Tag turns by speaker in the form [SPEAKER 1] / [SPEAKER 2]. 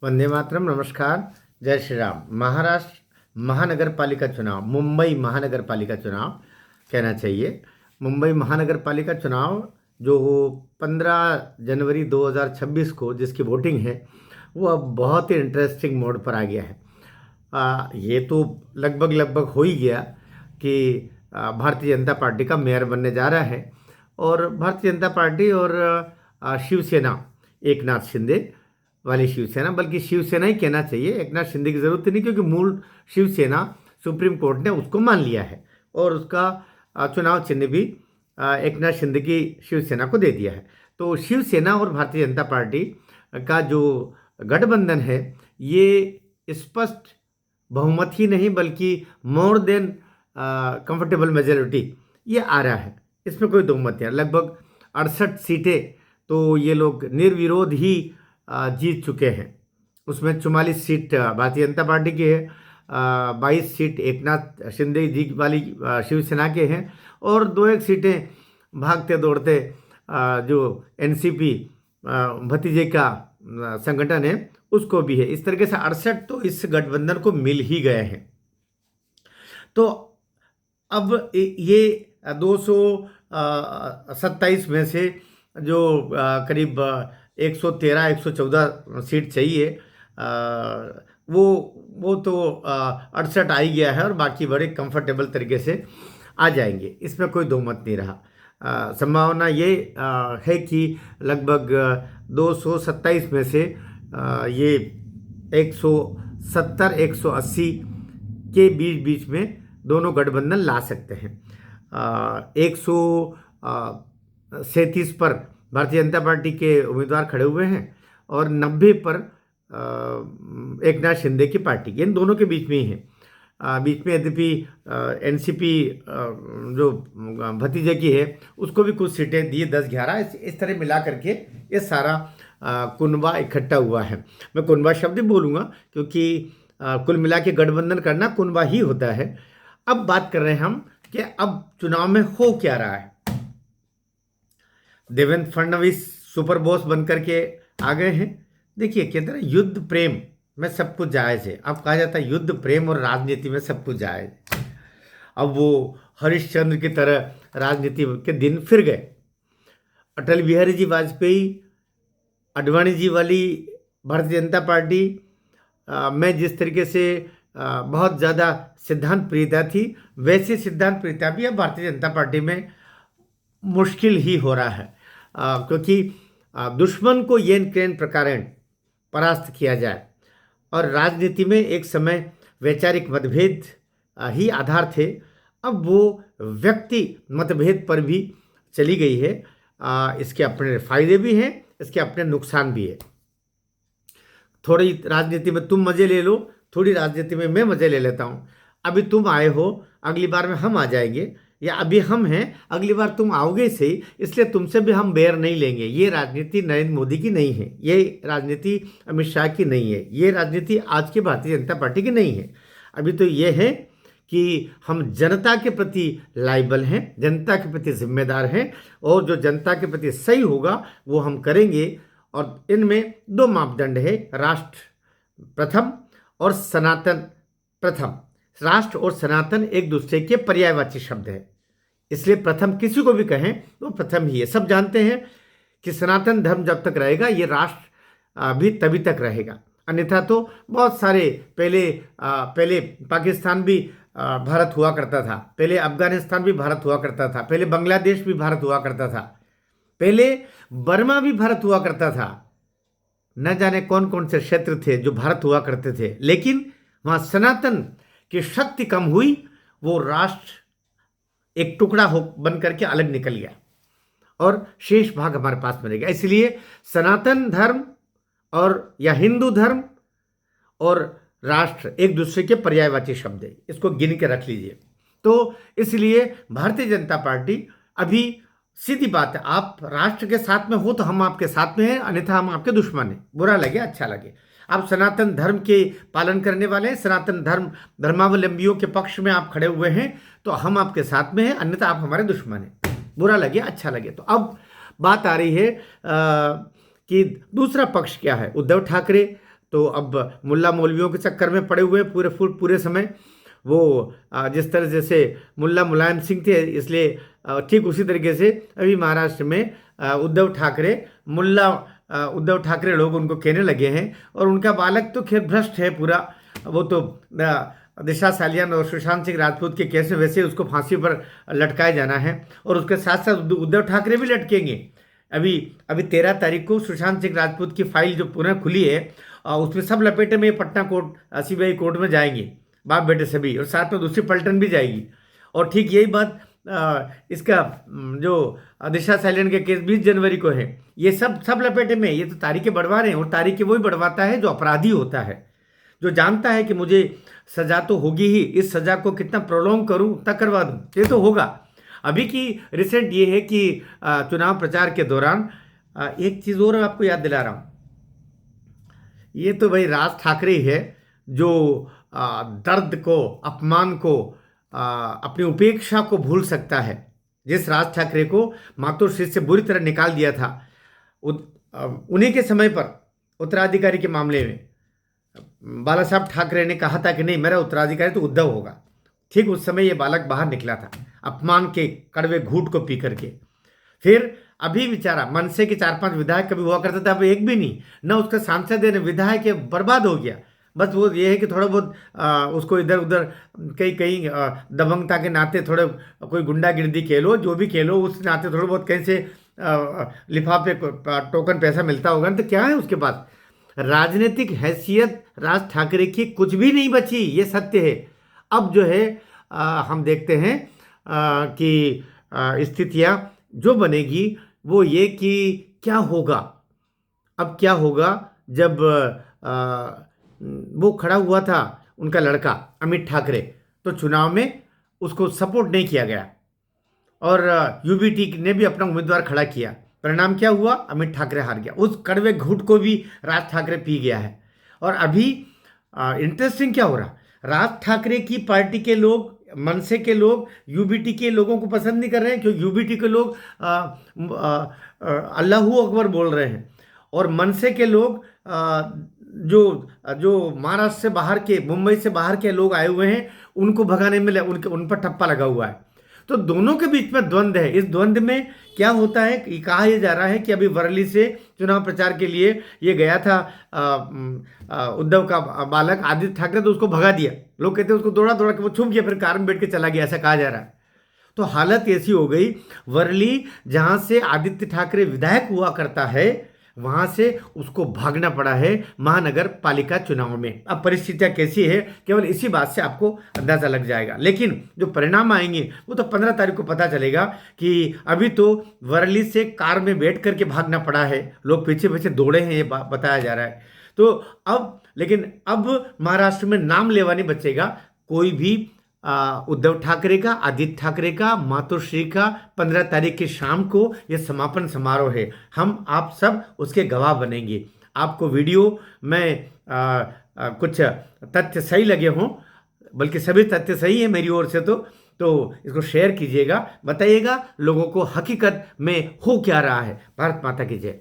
[SPEAKER 1] वंदे मातरम। नमस्कार। जय श्री राम। महाराष्ट्र महानगर पालिका चुनाव, मुंबई महानगर पालिका चुनाव कहना चाहिए। मुंबई महानगर पालिका चुनाव जो 15 जनवरी 2026 को जिसकी वोटिंग है वो अब बहुत ही इंटरेस्टिंग मोड पर आ गया है। ये तो लगभग लगभग हो ही गया कि भारतीय जनता पार्टी का मेयर बनने जा रहा है। और भारतीय जनता पार्टी और शिवसेना, एक नाथ शिंदे वाली शिवसेना, बल्कि शिवसेना ही कहना चाहिए, एक नाथ शिंदे की ज़रूरत नहीं, क्योंकि मूल शिवसेना सुप्रीम कोर्ट ने उसको मान लिया है और उसका चुनाव चिन्ह भी एक नाथ शिंदे की शिवसेना को दे दिया है। तो शिवसेना और भारतीय जनता पार्टी का जो गठबंधन है ये स्पष्ट बहुमत ही नहीं बल्कि मोर देन कंफर्टेबल मेजोरिटी ये आ रहा है। इसमें कोई दो मत नहीं। लगभग 68 सीटें तो ये लोग निर्विरोध ही जीत चुके हैं। उसमें 44 सीट भारतीय जनता पार्टी की है, 22 सीट एक नाथ शिंदे जी वाली शिवसेना के हैं और 2-1 सीटें भागते दौड़ते जो एनसीपी भतीजे का संगठन है उसको भी है। इस तरीके से 68 तो इस गठबंधन को मिल ही गए हैं। तो अब ये 227 में से जो करीब 113-114 सीट चाहिए, वो तो 68 आ ही गया है और बाकी बड़े कंफर्टेबल तरीके से आ जाएंगे। इसमें कोई दो मत नहीं रहा। संभावना ये है कि लगभग 227 में से ये 170-180 के बीच में दोनों गठबंधन ला सकते हैं। 137 पर भारतीय जनता पार्टी के उम्मीदवार खड़े हुए हैं और 90 पर एक नाथ शिंदे की पार्टी, इन दोनों के बीच में ही है। बीच में यद्यपि एनसीपी जो भतीजे की है उसको भी कुछ सीटें दिए, 10-11 इस तरह मिला करके ये सारा कुनबा इकट्ठा हुआ है। मैं कुनबा शब्द ही बोलूँगा क्योंकि कुल मिला के गठबंधन करना कुनबा ही होता है। अब बात कर रहे हैं हम कि अब चुनाव में हो क्या रहा है। देवेंद्र फडणवीस सुपर बॉस बनकर के आ गए हैं। देखिए कहते हैं युद्ध प्रेम में सब कुछ जायज़ है। अब कहा जाता है युद्ध प्रेम और राजनीति में सब कुछ जायज़ है। अब वो हरिश्चंद्र की तरह राजनीति के दिन फिर गए। अटल बिहारी जी वाजपेयी, अडवाणी जी वाली भारतीय जनता पार्टी में जिस तरीके से बहुत ज़्यादा सिद्धांत प्रियता थी, वैसे सिद्धांत प्रियता भी अब भारतीय जनता पार्टी में मुश्किल ही हो रहा है, क्योंकि दुश्मन को येन केन प्रकारेण परास्त किया जाए। और राजनीति में एक समय वैचारिक मतभेद ही आधार थे, अब वो व्यक्ति मतभेद पर भी चली गई है। इसके अपने फायदे भी हैं, इसके अपने नुकसान भी है। थोड़ी राजनीति में तुम मज़े ले लो, थोड़ी राजनीति में मैं मज़े ले लेता हूँ। अभी तुम आए हो, अगली बार में हम आ जाएंगे, या अभी हम हैं, अगली बार तुम आओगे सही, इसलिए तुमसे भी हम बेर नहीं लेंगे। ये राजनीति नरेंद्र मोदी की नहीं है, ये राजनीति अमित शाह की नहीं है, ये राजनीति आज की भारतीय जनता पार्टी की नहीं है। अभी तो ये है कि हम जनता के प्रति लायबल हैं, जनता के प्रति जिम्मेदार हैं और जो जनता के प्रति सही होगा वो हम करेंगे। और इनमें 2 मापदंड है, राष्ट्र प्रथम और सनातन प्रथम। राष्ट्र और सनातन एक दूसरे के पर्यायवाची शब्द है, इसलिए प्रथम किसी को भी कहें तो प्रथम ही है। सब जानते हैं कि सनातन धर्म जब तक रहेगा ये राष्ट्र भी तभी तक रहेगा, अन्यथा तो बहुत सारे पहले पाकिस्तान भी भारत हुआ करता था, पहले अफगानिस्तान भी भारत हुआ करता था, पहले बांग्लादेश भी भारत हुआ करता था, पहले बर्मा भी भारत हुआ करता था। न जाने कौन कौन से क्षेत्र थे जो भारत हुआ करते थे, लेकिन वहाँ सनातन की शक्ति कम हुई, वो राष्ट्र एक टुकड़ा हो बन करके अलग निकल गया और शेष भाग हमारे पास में रह गया। इसलिए सनातन धर्म और या हिंदू धर्म और राष्ट्र एक दूसरे के पर्यायवाची शब्द है, इसको गिन के रख लीजिए। तो इसलिए भारतीय जनता पार्टी अभी सीधी बात है, आप राष्ट्र के साथ में हो तो हम आपके साथ में हैं, अन्यथा हम आपके दुश्मन हैं। बुरा लगे अच्छा लगे, आप सनातन धर्म के पालन करने वाले हैं, सनातन धर्मावलंबियों के पक्ष में आप खड़े हुए हैं तो हम आपके साथ में हैं, अन्यथा आप हमारे दुश्मन हैं। बुरा लगे अच्छा लगे। तो अब बात आ रही है कि दूसरा पक्ष क्या है। उद्धव ठाकरे तो अब मुल्ला मौलवियों के चक्कर में पड़े हुए पूरे समय। वो जिस तरह से मुल्ला मुलायम सिंह थे, इसलिए ठीक उसी तरीके से अभी महाराष्ट्र में उद्धव ठाकरे लोग उनको कहने लगे हैं। और उनका बालक तो खैर भ्रष्ट है पूरा, वो तो दिशा सालियान और सुशांत सिंह राजपूत के केस में वैसे उसको फांसी पर लटकाया जाना है, और उसके साथ साथ उद्धव ठाकरे भी लटकेंगे। अभी 13 तारीख को सुशांत सिंह राजपूत की फाइल जो पुनः खुली है, उसमें सब लपेटे में पटना कोर्ट सीबीआई कोर्ट में जाएंगे, बाप बेटे सभी, और साथ में दूसरी पलटन भी जाएगी। और ठीक यही बात इसका जो दिशा सालियान के केस 20 जनवरी को है, ये सब लपेटे में। ये तो तारीखें बढ़वा रहे हैं, और तारीखें वही बढ़वाता है जो अपराधी होता है, जो जानता है कि मुझे सजा तो होगी ही, इस सजा को कितना प्रोलॉन्ग करूं तक करवा दूं, ये तो होगा। अभी की रिसेंट ये है कि चुनाव प्रचार के दौरान एक चीज़ और आपको याद दिला रहा हूं, ये तो भाई राज ठाकरे है जो दर्द को, अपमान को, अपनी उपेक्षा को भूल सकता है। जिस राज ठाकरे को मातोश्री से बुरी तरह निकाल दिया था, उन्हीं के समय पर उत्तराधिकारी के मामले में बाला साहब ठाकरे ने कहा था कि नहीं, मेरा उत्तराधिकारी तो उद्धव होगा। ठीक उस समय ये बालक बाहर निकला था, अपमान के कड़वे घूंट को पी करके। फिर अभी बेचारा मनसे के 4-5 विधायक कभी हुआ करता था, अब एक भी नहीं, ना उसका सांसद है, विधायक बर्बाद हो गया। बस वो ये है कि थोड़ा बहुत उसको इधर उधर कहीं दबंगता के नाते थोड़े कोई गुंडागिर्दी कह लो, जो भी कह लो, उस नाते थोड़ा बहुत कहीं से लिफाफे टोकन पैसा मिलता होगा, तो क्या है उसके पास। राजनीतिक हैसियत राज ठाकरे की कुछ भी नहीं बची, ये सत्य है। अब जो है हम देखते हैं कि स्थितियाँ जो बनेगी वो ये कि क्या होगा। अब क्या होगा जब वो खड़ा हुआ था उनका लड़का अमित ठाकरे, तो चुनाव में उसको सपोर्ट नहीं किया गया, और यूबीटी ने भी अपना उम्मीदवार खड़ा किया। परिणाम क्या हुआ, अमित ठाकरे हार गया। उस कड़वे घूंट को भी राज ठाकरे पी गया है। और अभी इंटरेस्टिंग क्या हो रहा, राज ठाकरे की पार्टी के लोग, मनसे के लोग यूबीटी के लोगों को पसंद नहीं कर रहे हैं, क्योंकि यूबीटी के लोग अल्लाहू अकबर बोल रहे हैं, और मनसे के लोग जो महाराष्ट्र से बाहर के, मुंबई से बाहर के लोग आए हुए हैं, उनको भगाने में उन पर ठप्पा लगा हुआ है। तो दोनों के बीच में द्वंद्व है। इस द्वंद्व में क्या होता है, कहा यह जा रहा है कि अभी वर्ली से चुनाव प्रचार के लिए ये गया था उद्धव का बालक आदित्य ठाकरे, तो उसको भगा दिया। लोग कहते हैं उसको दौड़ा के वो छुप गया, फिर कार में बैठ के चला गया, ऐसा कहा जा रहा है। तो हालत ऐसी हो गई, वर्ली जहां से आदित्य ठाकरे विधायक हुआ करता है, वहां से उसको भागना पड़ा है महानगर पालिका चुनाव में। अब परिस्थितियां कैसी है, केवल इसी बात से आपको अंदाजा लग जाएगा। लेकिन जो परिणाम आएंगे वो तो 15 तारीख को पता चलेगा। कि अभी तो वर्ली से कार में बैठ करके भागना पड़ा है, लोग पीछे पीछे दौड़े हैं, ये बताया जा रहा है। तो लेकिन अब महाराष्ट्र में नाम लेवा नहीं बचेगा कोई भी। उद्धव ठाकरे का, आदित्य ठाकरे का, मातोश्री का 15 तारीख की शाम को यह समापन समारोह है। हम आप सब उसके गवाह बनेंगे। आपको वीडियो में कुछ तथ्य सही लगे हों, बल्कि सभी तथ्य सही है मेरी ओर से, तो इसको शेयर कीजिएगा, बताइएगा लोगों को हकीकत में हो क्या रहा है। भारत माता की जय।